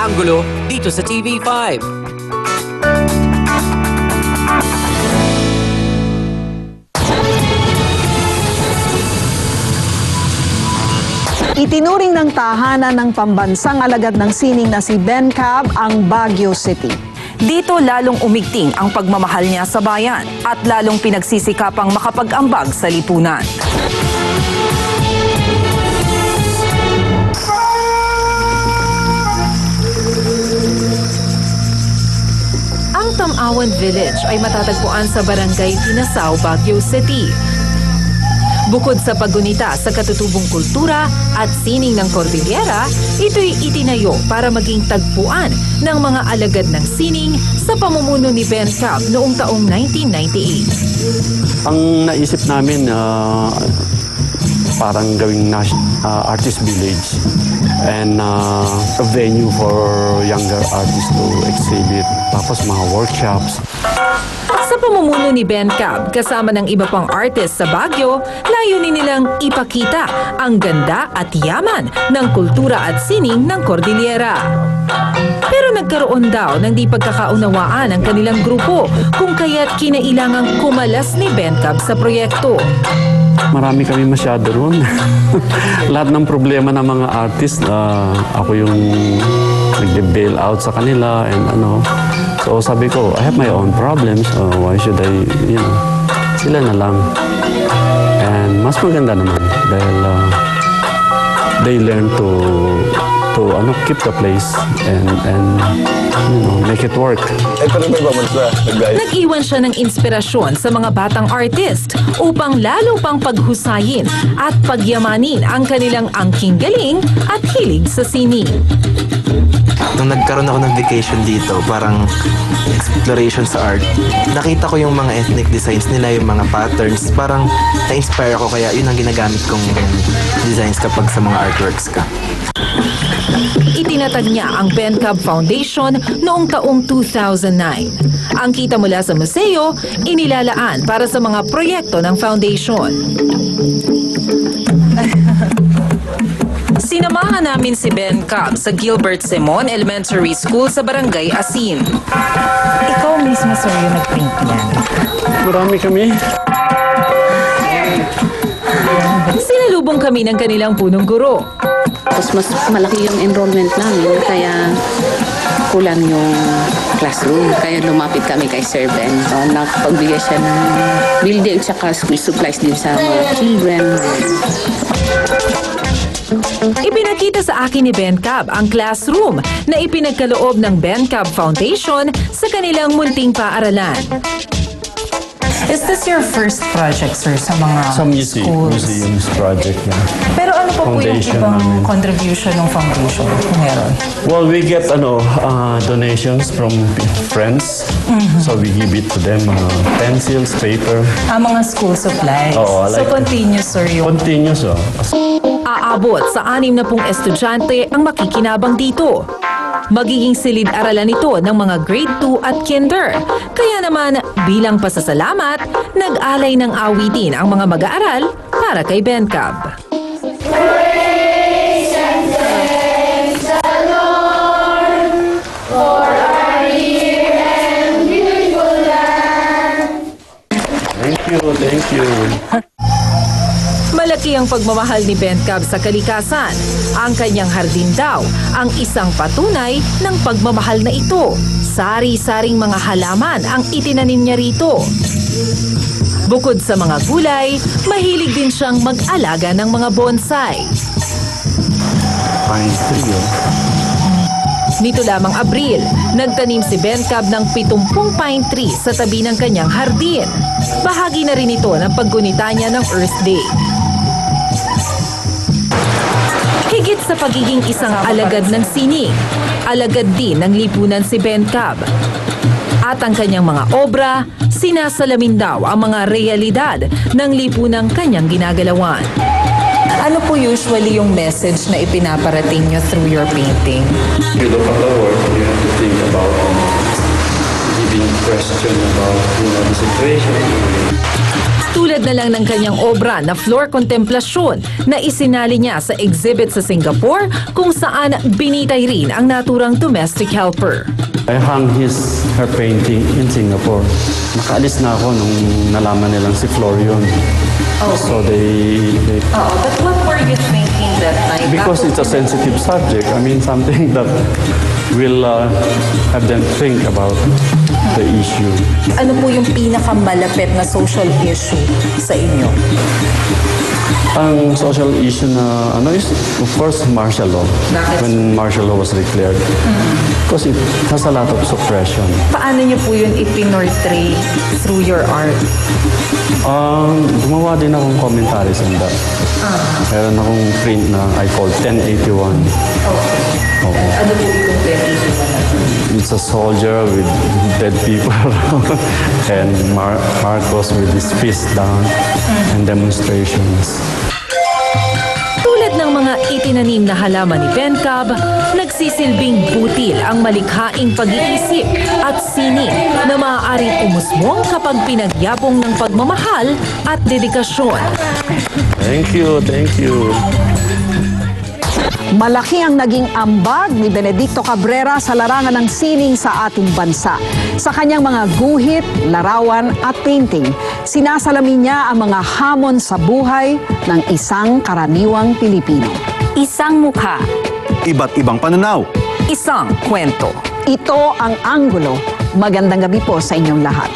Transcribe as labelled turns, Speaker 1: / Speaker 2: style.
Speaker 1: Anggulo dito sa TV5.
Speaker 2: Itinuring ng tahanan ng pambansang alagad ng sining na si BenCab ang Baguio City.
Speaker 3: Dito lalong umigting ang pagmamahal niya sa bayan at lalong pinagsisikapang makapag-ambag sa lipunan. Ang Tamawan Village ay matatagpuan sa Barangay Tinasaw, Baguio City. Bukod sa paggunita sa katutubong kultura at sining ng Cordillera, ito'y itinayo para maging tagpuan ng mga alagad ng sining sa pamumuno ni BenCab noong taong 1998.
Speaker 4: Ang naisip namin, parang gawing artist village and a venue for younger artists to exhibit, tapos mga workshops.
Speaker 3: Sa pamumuno ni BenCab, kasama ng iba pang artist sa Baguio, layunin nilang ipakita ang ganda at yaman ng kultura at sining ng Cordillera. Pero nagkaroon daw ng di pagkakaunawaan ang kanilang grupo kung kaya't kinailangang kumalas ni BenCab sa proyekto.
Speaker 4: Marami kami masyado ron. Lahat ng problema ng mga artist, ako yung nag-bail out sa kanila and So sabi ko, I have my own problems. Why should I, sila na lang. And mas maganda naman dahil they learn to keep the place and make it work.
Speaker 3: Nag-iwan siya ng inspirasyon sa mga batang artist upang lalo pang paghusayin at pagyamanin ang kanilang angking galing at hilig sa sining.
Speaker 5: Nung nagkaroon ako ng vacation dito, parang exploration sa art, nakita ko yung mga ethnic designs nila, yung mga patterns, parang na-inspire ako, kaya yun ang ginagamit kong designs kapag sa mga artworks ka.
Speaker 3: Itinatag niya ang BenCab Foundation noong taong 2009. Ang kita mula sa museo, inilalaan para sa mga proyekto ng foundation. Sinamahan namin si BenCab sa Gilbert Simon Elementary School sa Barangay Asin. Ikaw mismo, sir, yung nag-print niyan.
Speaker 4: Marami kami.
Speaker 3: Sinalubong kami ng kanilang punong guro.
Speaker 6: Tapos mas malaki yung enrollment namin, kaya kulang yung classroom. Kaya lumapit kami kay Sir Ben. Nakapagbigay siya ng building at saka school supplies din sa mga children.
Speaker 3: Ipinakita sa akin ni BenCab ang classroom na ipinagkaloob ng BenCab Foundation sa kanilang munting paaralan.
Speaker 7: Is this your first project, sir, sa mga schools?
Speaker 4: Museums project. Yeah.
Speaker 7: Pero ano pa po yung ibang contribution ng foundation kung meron?
Speaker 4: Well, we get donations from friends. So we give it to them, pencils, paper.
Speaker 7: Mga school supplies.
Speaker 4: So
Speaker 7: continuous, sir, yung...
Speaker 4: Continuous,
Speaker 3: Aabot sa 60 estudyante ang makikinabang dito. Magiging silid-aralan ito ng mga grade 2 at kinder. Kaya naman, bilang pasasalamat, nag-alay ng awitin ang mga mag-aaral para kay BenCab.
Speaker 8: Praise and thanks the Lord for our dear and beautiful land.
Speaker 4: Thank you.
Speaker 3: Malaki ang pagmamahal ni BenCab sa kalikasan. Ang kanyang hardin daw ang isang patunay ng pagmamahal na ito. Sari-saring mga halaman ang itinanim niya rito. Bukod sa mga gulay, mahilig din siyang mag-alaga ng mga bonsai.
Speaker 4: Pine tree,
Speaker 3: Nito lamang Abril, nagtanim si BenCab ng 70 pine tree sa tabi ng kanyang hardin. Bahagi na rin ito ng paggunita niya ng Earth Day. Higit sa pagiging isang alagad ng sining, alagad din ng lipunan si BenCab. At ang kanyang mga obra, sinasalamin daw ang mga realidad ng lipunang kanyang ginagalawan.
Speaker 7: Ano po usually yung message na ipinaparating nyo through your painting?
Speaker 4: You look at the world, you have to think about giving question about the situation.
Speaker 3: Tulad na lang ng kanyang obra na Floor Contemplasyon na isinali niya sa exhibit sa Singapore kung saan binitay rin ang naturang domestic helper.
Speaker 4: I hung her painting in Singapore. Nakaalis na ako nung nalaman nilang si Flor yun. So they
Speaker 7: But what were you thinking that night?
Speaker 4: because it's a sensitive subject, I mean something that will have them think about the issue.
Speaker 7: Ano po yung pinakamalapit na social issue sa inyo?
Speaker 4: Ang social issue na is of course martial law. When martial law was declared. Because it has a lot of suppression.
Speaker 7: Paano niyo po yun ipinortray through your art?
Speaker 4: Gumawa din akong commentaries on that. Meron akong print na I call 1081. Okay.
Speaker 7: Ano po yung 1081?
Speaker 4: It's a soldier with dead people and Marcos with his fist down and demonstrations.
Speaker 3: Tulad ng mga itinanim na halaman ni Bencab, nagsisilbing butil ang malikhaing pag-iisip at sining na maaaring umusbong kapag pinagyabong ng pagmamahal at dedikasyon.
Speaker 4: Thank you, thank you.
Speaker 2: Malaki ang naging ambag ni Benedicto Cabrera sa larangan ng sining sa ating bansa. Sa kanyang mga guhit, larawan at painting, sinasalamin niya ang mga hamon sa buhay ng isang karaniwang Pilipino.
Speaker 9: Isang mukha.
Speaker 10: Iba't ibang pananaw.
Speaker 7: Isang kwento.
Speaker 2: Ito ang Anggulo. Magandang gabi po sa inyong lahat.